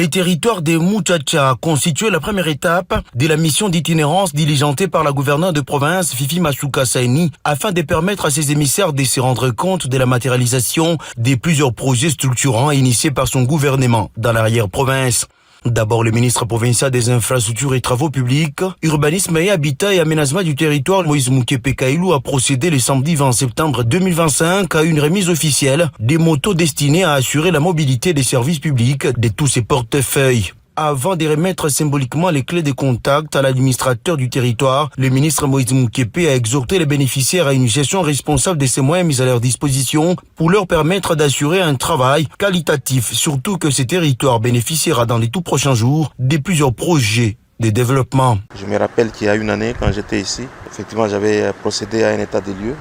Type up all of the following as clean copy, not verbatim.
Les territoires des Muchacha constituaient la première étape de la mission d'itinérance diligentée par la gouverneure de province Fifi Masuka Saini afin de permettre à ses émissaires de se rendre compte de la matérialisation de plusieurs projets structurants initiés par son gouvernement dans l'arrière-province. D'abord, le ministre provincial des infrastructures et travaux publics, urbanisme et habitat et aménagement du territoire, Moïse Mukepe Kailou, a procédé le samedi 20 septembre 2025 à une remise officielle des motos destinées à assurer la mobilité des services publics de tous ses portefeuilles. Avant de remettre symboliquement les clés de contact à l'administrateur du territoire, le ministre Moïse Mukepe a exhorté les bénéficiaires à une gestion responsable de ces moyens mis à leur disposition pour leur permettre d'assurer un travail qualitatif, surtout que ce territoire bénéficiera dans les tout prochains jours de plusieurs projets de développement. Je me rappelle qu'il y a une année, quand j'étais ici, effectivement j'avais procédé à un état des lieux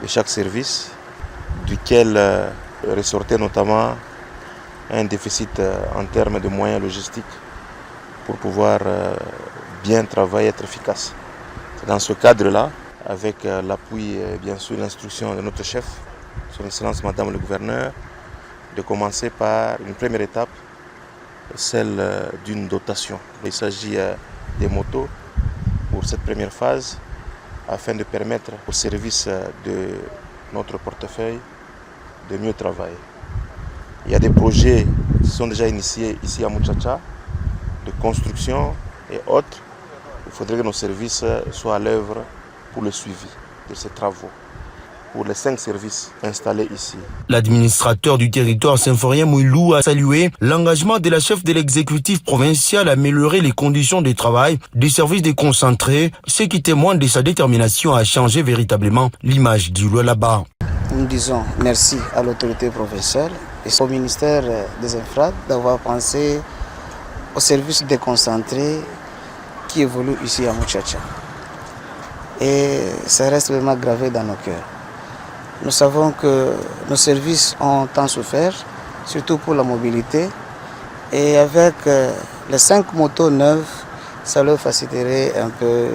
de chaque service, duquel ressortait notamment un déficit en termes de moyens logistiques pour pouvoir bien travailler et être efficace. C'est dans ce cadre-là, avec l'appui et bien sûr l'instruction de notre chef, son Excellence Madame le Gouverneur, de commencer par une première étape, celle d'une dotation. Il s'agit des motos pour cette première phase, afin de permettre au service de notre portefeuille de mieux travailler. Il y a des projets qui sont déjà initiés ici à Muchacha, de construction et autres. Il faudrait que nos services soient à l'œuvre pour le suivi de ces travaux, pour les 5 services installés ici. L'administrateur du territoire Symphorien Mouilou a salué l'engagement de la chef de l'exécutif provincial à améliorer les conditions de travail des services déconcentrés, ce qui témoigne de sa détermination à changer véritablement l'image du Lualaba. Nous disons merci à l'autorité provinciale et au ministère des Infra d'avoir pensé aux services déconcentrés qui évoluent ici à Muchacha. Et ça reste vraiment gravé dans nos cœurs. Nous savons que nos services ont tant souffert, surtout pour la mobilité. Et avec les 5 motos neuves, ça leur faciliterait un peu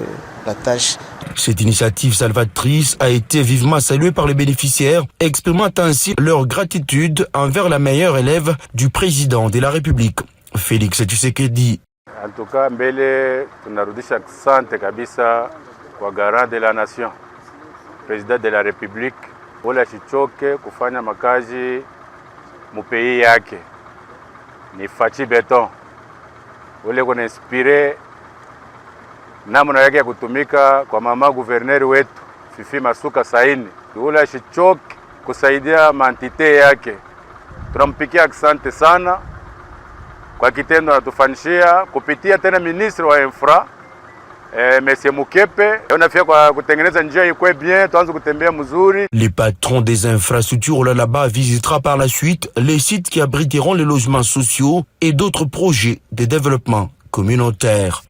la tâche. Cette initiative salvatrice a été vivement saluée par les bénéficiaires, exprimant ainsi leur gratitude envers la meilleure élève du président de la République, Félix Tshisekedi. En tout cas, mbele tunarudisha asante kabisa kwa garant de la nation, président de la République, wala sichoke kufanya makazi mupei yake. Ni Fachi Beton, wale kuna inspire namna yake ya kutumika kwa mama guverneri wetu Fifi Masuka Saini, wala sichoke kusaidia mantite yake. Tunampikia asante sana kwa kitendo anatufanishia kupitia tena ministre wa infra Monsieur Mukepe, onafia kwa kutengeneza njia ikwe bien, tuanze kutembea mzuri. Les patrons des infrastructures là-bas visitera par la suite les sites qui abriteront les logements sociaux et d'autres projets de développement communautaire.